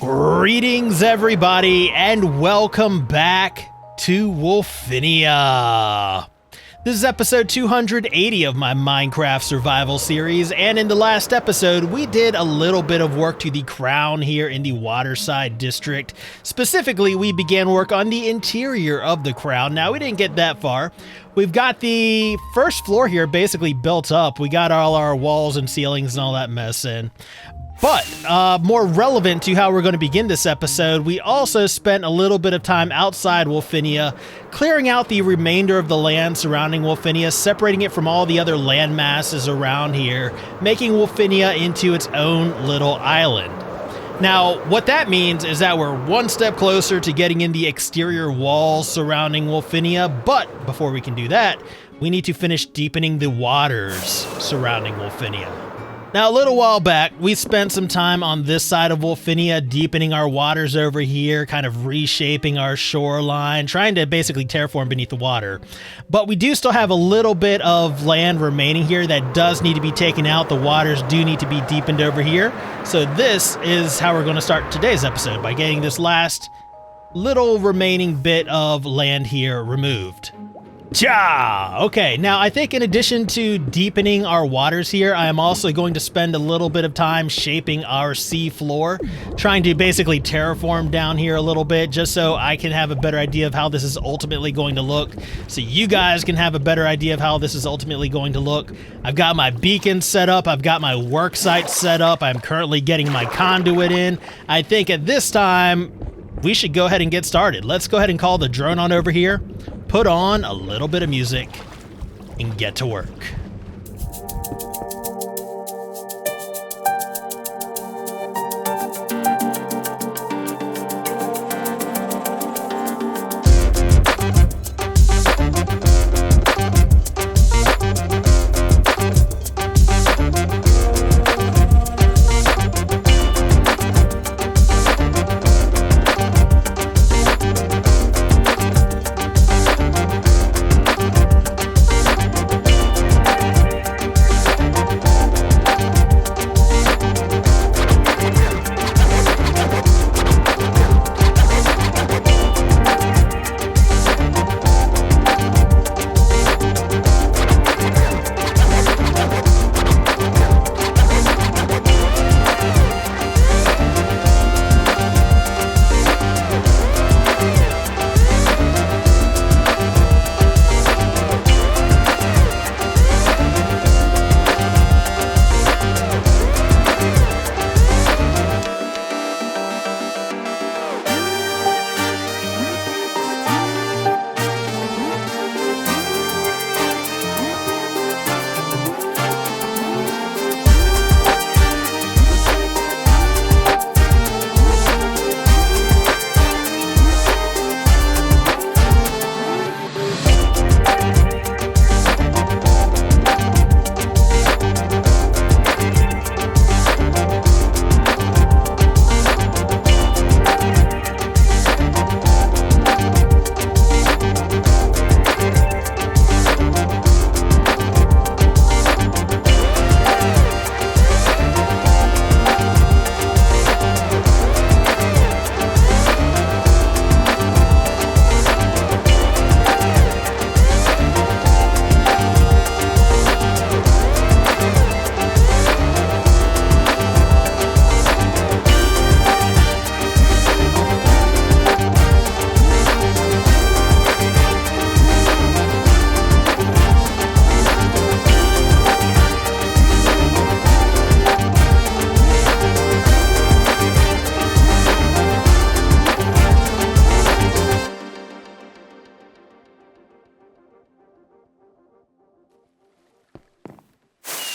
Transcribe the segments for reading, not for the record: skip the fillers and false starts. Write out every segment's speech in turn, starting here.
Greetings, everybody, and welcome back to Wolfinia. This is episode 280 of my Minecraft survival series, and in the last episode, we did a little bit of work to the crown here in the Waterside District. Specifically, we began work on the interior of the crown. Now, we didn't get that far. We've got the first floor here basically built up. We got all our walls and ceilings and all that mess in. But more relevant to how we're going to begin this episode, we also spent a little bit of time outside Wolfinia, clearing out the remainder of the land surrounding Wolfinia, separating it from all the other land masses around here, making Wolfinia into its own little island. Now, what that means is that we're one step closer to getting in the exterior walls surrounding Wolfinia, but before we can do that, we need to finish deepening the waters surrounding Wolfinia. Now, a little while back, we spent some time on this side of Wolfinia, deepening our waters over here, kind of reshaping our shoreline, trying to basically terraform beneath the water. But we do still have a little bit of land remaining here that does need to be taken out. The waters do need to be deepened over here. So this is how we're going to start today's episode, by getting this last little remaining bit of land here removed. Cha! Okay, now I think in addition to deepening our waters here, I am also going to spend a little bit of time shaping our sea floor, trying to basically terraform down here a little bit, just so I can have a better idea of how this is ultimately going to look, so you guys can have a better idea of how this is ultimately going to look. I've got my beacon set up, I've got my work site set up, I'm currently getting my conduit in. I think at this time, we should go ahead and get started. Let's go ahead and call the drone on over here, put on a little bit of music, and get to work.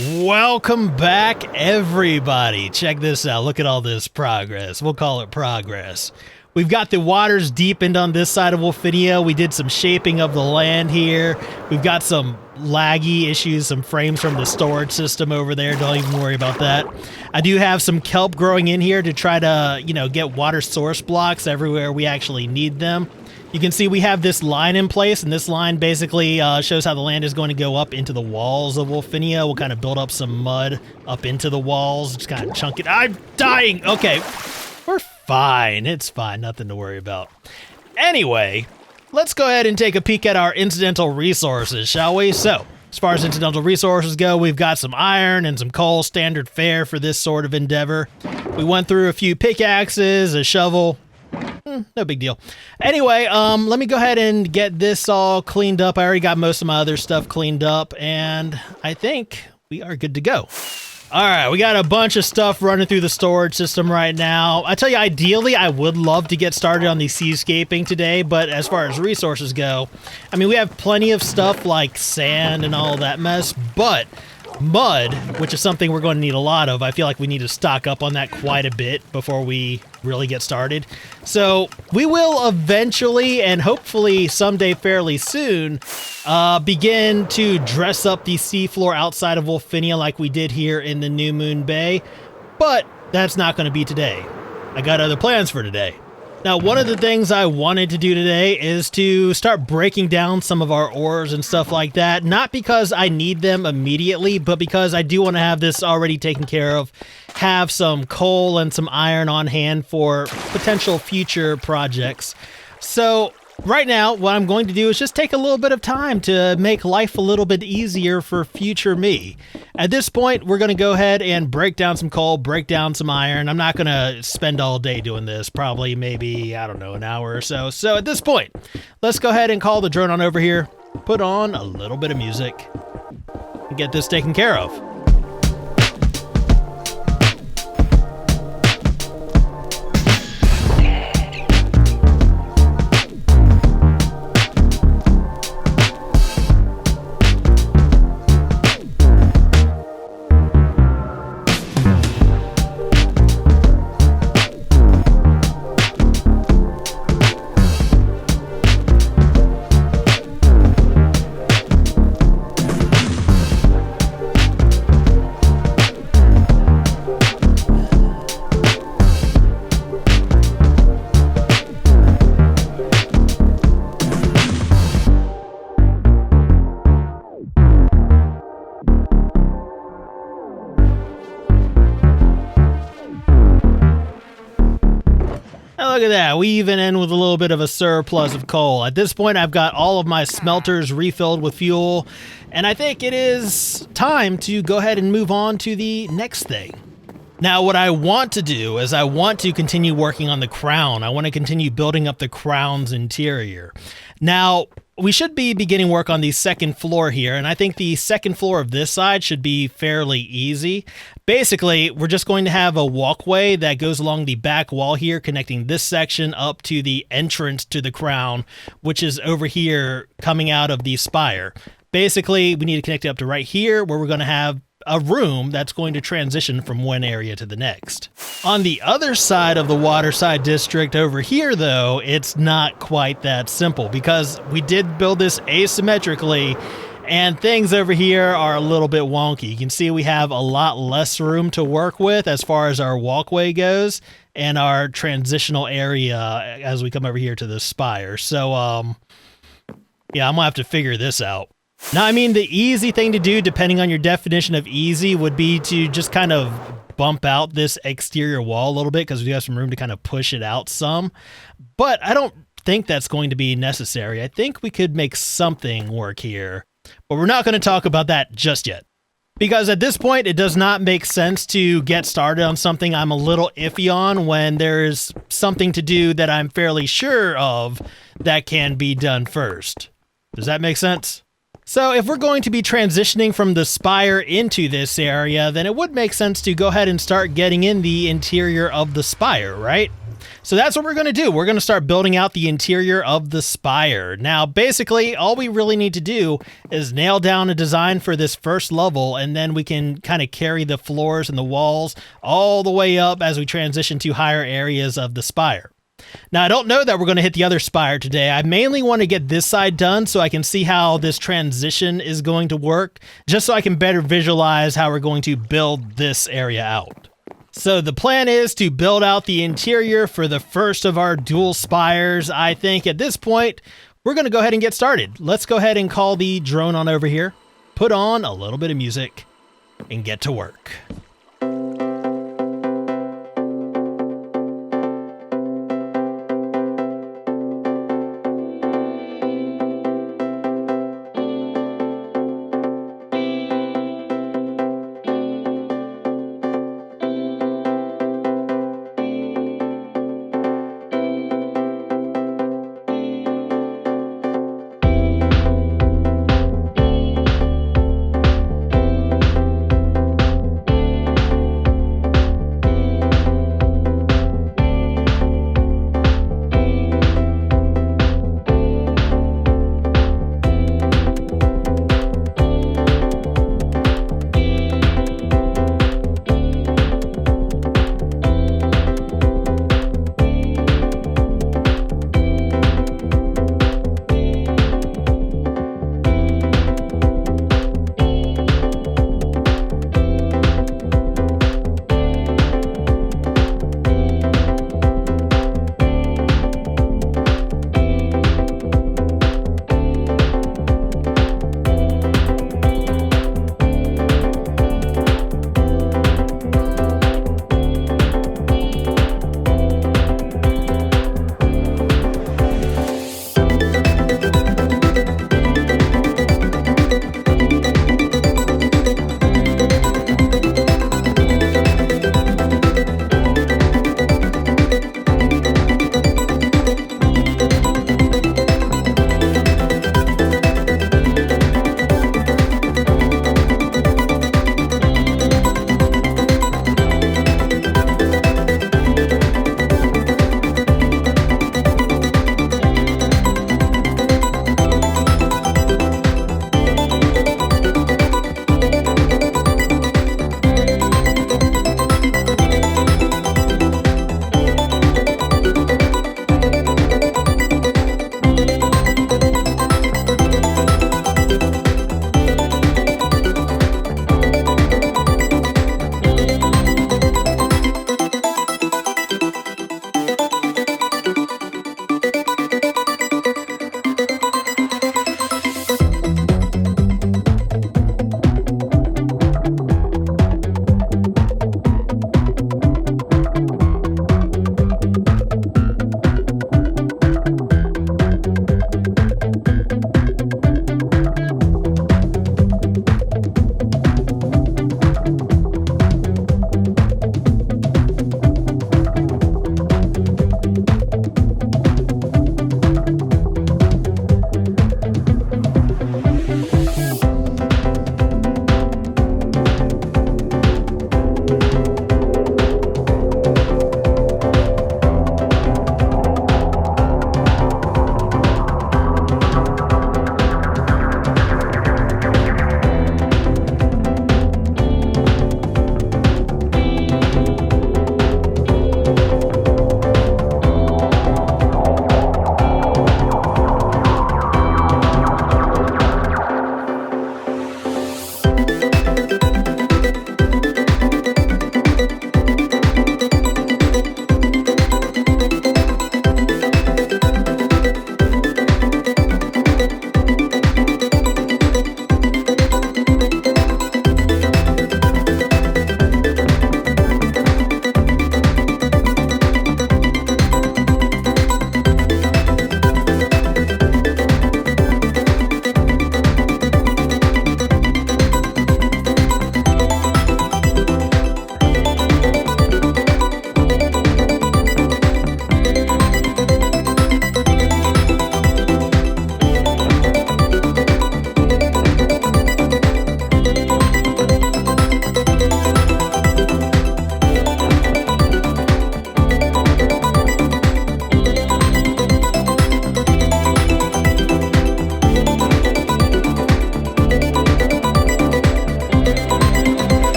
Welcome back, everybody. Check this out. Look at all this progress. We'll call it progress. We've got the waters deepened on this side of Wolfinia. We did some shaping of the land here. We've got some laggy issues, some frames from the storage system over there. Don't even worry about that. I do have some kelp growing in here to try to, get water source blocks everywhere we actually need them. You can see we have this line in place, and this line basically shows how the land is going to go up into the walls of Wolfinia. We'll kind of build up some mud up into the walls, just kind of chunk it. I'm dying! Okay, we're fine. It's fine. Nothing to worry about. Anyway, let's go ahead and take a peek at our incidental resources, shall we? So, as far as incidental resources go, we've got some iron and some coal, standard fare for this sort of endeavor. We went through a few pickaxes, a shovel. No big deal. Anyway, let me go ahead and get this all cleaned up. I already got most of my other stuff cleaned up, and I think we are good to go. All right, we got a bunch of stuff running through the storage system right now. I tell you, ideally, I would love to get started on the seascaping today, but as far as resources go, I mean, we have plenty of stuff like sand and all that mess, but mud, which is something we're going to need a lot of, I feel like we need to stock up on that quite a bit before we really get started. So we will eventually, and hopefully someday fairly soon, begin to dress up the seafloor outside of Wolfinia like we did here in the New Moon Bay, but that's not going to be today. I got other plans for today. Now, one of the things I wanted to do today is to start breaking down some of our ores and stuff like that, not because I need them immediately, but because I do want to have this already taken care of, have some coal and some iron on hand for potential future projects. So right now, what I'm going to do is just take a little bit of time to make life a little bit easier for future me. At this point, we're going to go ahead and break down some coal, break down some iron. I'm not going to spend all day doing this, probably maybe, I don't know, an hour or so. So at this point, let's go ahead and call the drone on over here, put on a little bit of music, and get this taken care of. Look at that, we even end with a little bit of a surplus of coal. At this point, I've got all of my smelters refilled with fuel, and I think it is time to go ahead and move on to the next thing. Now, what I want to do is I want to continue working on the crown. I want to continue building up the crown's interior. Now, we should be beginning work on the second floor here, and I think the second floor of this side should be fairly easy. Basically, we're just going to have a walkway that goes along the back wall here, connecting this section up to the entrance to the crown, which is over here coming out of the spire. Basically, we need to connect it up to right here, where we're going to have a room that's going to transition from one area to the next. On the other side of the waterside district over here, though, it's not quite that simple because we did build this asymmetrically and things over here are a little bit wonky. You can see we have a lot less room to work with as far as our walkway goes and our transitional area as we come over here to the spire. So, yeah, I'm gonna have to figure this out. Now, I mean, the easy thing to do, depending on your definition of easy, would be to just kind of bump out this exterior wall a little bit because we have some room to kind of push it out some. But I don't think that's going to be necessary. I think we could make something work here. But we're not going to talk about that just yet. Because at this point, it does not make sense to get started on something I'm a little iffy on when there's something to do that I'm fairly sure of that can be done first. Does that make sense? So if we're going to be transitioning from the spire into this area, then it would make sense to go ahead and start getting in the interior of the spire, right? So that's what we're going to do. We're going to start building out the interior of the spire. Now, basically, all we really need to do is nail down a design for this first level, and then we can kind of carry the floors and the walls all the way up as we transition to higher areas of the spire. Now, I don't know that we're going to hit the other spire today. I mainly want to get this side done so I can see how this transition is going to work, just so I can better visualize how we're going to build this area out. So the plan is to build out the interior for the first of our dual spires. I think at this point, we're going to go ahead and get started. Let's go ahead and call the drone on over here, put on a little bit of music, and get to work.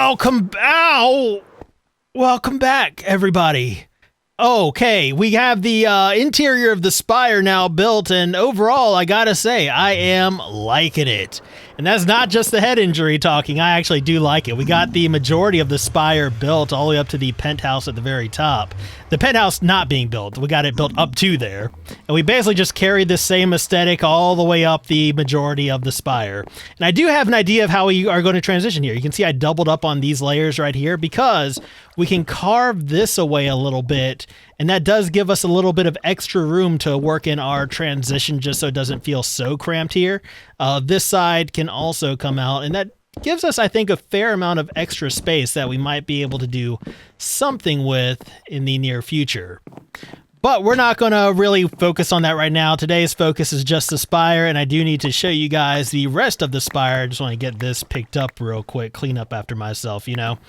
Welcome back, everybody. Okay, we have the interior of the Spire now built, and overall, I gotta say, I am liking it. And that's not just the head injury talking, I actually do like it. We got the majority of the Spire built all the way up to the penthouse at the very top. The penthouse not being built, we got it built up to there. And we basically just carried the same aesthetic all the way up the majority of the Spire. And I do have an idea of how we are going to transition here. You can see I doubled up on these layers right here because we can carve this away a little bit, and that does give us a little bit of extra room to work in our transition just so it doesn't feel so cramped here. This side can also come out, and that gives us, I think, a fair amount of extra space that we might be able to do something with in the near future. But we're not going to really focus on that right now. Today's focus is just the Spire, and I do need to show you guys the rest of the Spire. I just want to get this picked up real quick, clean up after myself, you know.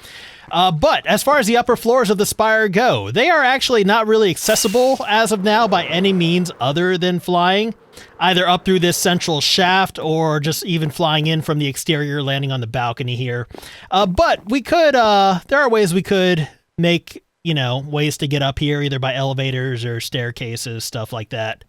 But as far as the upper floors of the Spire go, they are actually not really accessible as of now by any means other than flying, either up through this central shaft or just even flying in from the exterior, landing on the balcony here. But we could, there are ways we could make, you know, ways to get up here, either by elevators or staircases, stuff like that.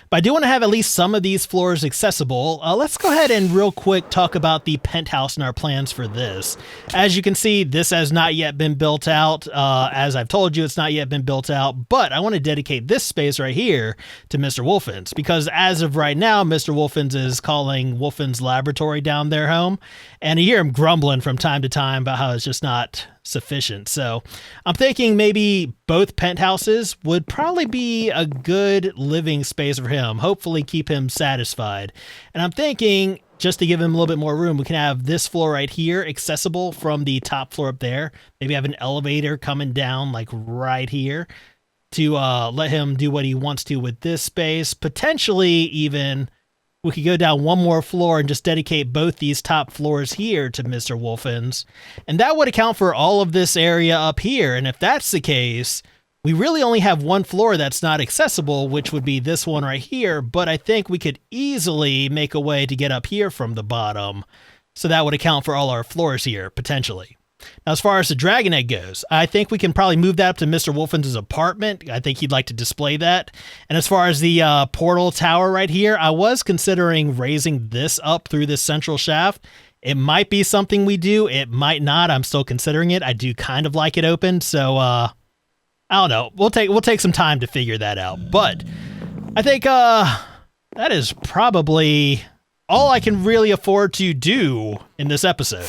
But I do want to have at least some of these floors accessible. Let's go ahead and real quick talk about the penthouse and our plans for this. As you can see, this has not yet been built out. As I've told you, it's not yet been built out, but I want to dedicate this space right here to Mr. Wolfens, because as of right now, Mr. Wolfens is calling Wolfens Laboratory down their home, and you hear him grumbling from time to time about how it's just not sufficient. So I'm thinking maybe both penthouses would probably be a good living space for him, hopefully keep him satisfied. And I'm thinking, just to give him a little bit more room, we can have this floor right here accessible from the top floor up there. Maybe have an elevator coming down like right here to let him do what he wants to with this space. Potentially even we could go down one more floor and just dedicate both these top floors here to Mr. Wolfens. And that would account for all of this area up here. And if that's the case, we really only have one floor that's not accessible, which would be this one right here. But I think we could easily make a way to get up here from the bottom. So that would account for all our floors here, potentially. Now, as far as the dragon egg goes, I think we can probably move that up to Mr. Wolfens' apartment. I think he'd like to display that. And as far as the portal tower right here, I was considering raising this up through this central shaft. It might be something we do. It might not. I'm still considering it. I do kind of like it open. So, I don't know. We'll take some time to figure that out. But I think that is probably all I can really afford to do in this episode.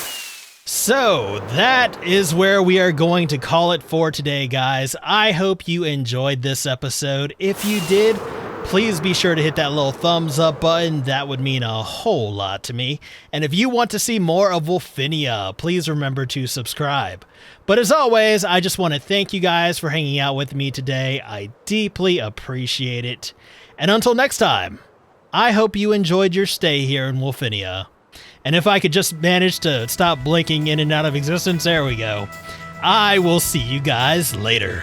So that is where we are going to call it for today, guys. I hope you enjoyed this episode. If you did, please be sure to hit that little thumbs up button. That would mean a whole lot to me. And if you want to see more of Wolfinia, please remember to subscribe. But as always, I just want to thank you guys for hanging out with me today. I deeply appreciate it. And until next time, I hope you enjoyed your stay here in Wolfinia. And if I could just manage to stop blinking in and out of existence, there we go. I will see you guys later.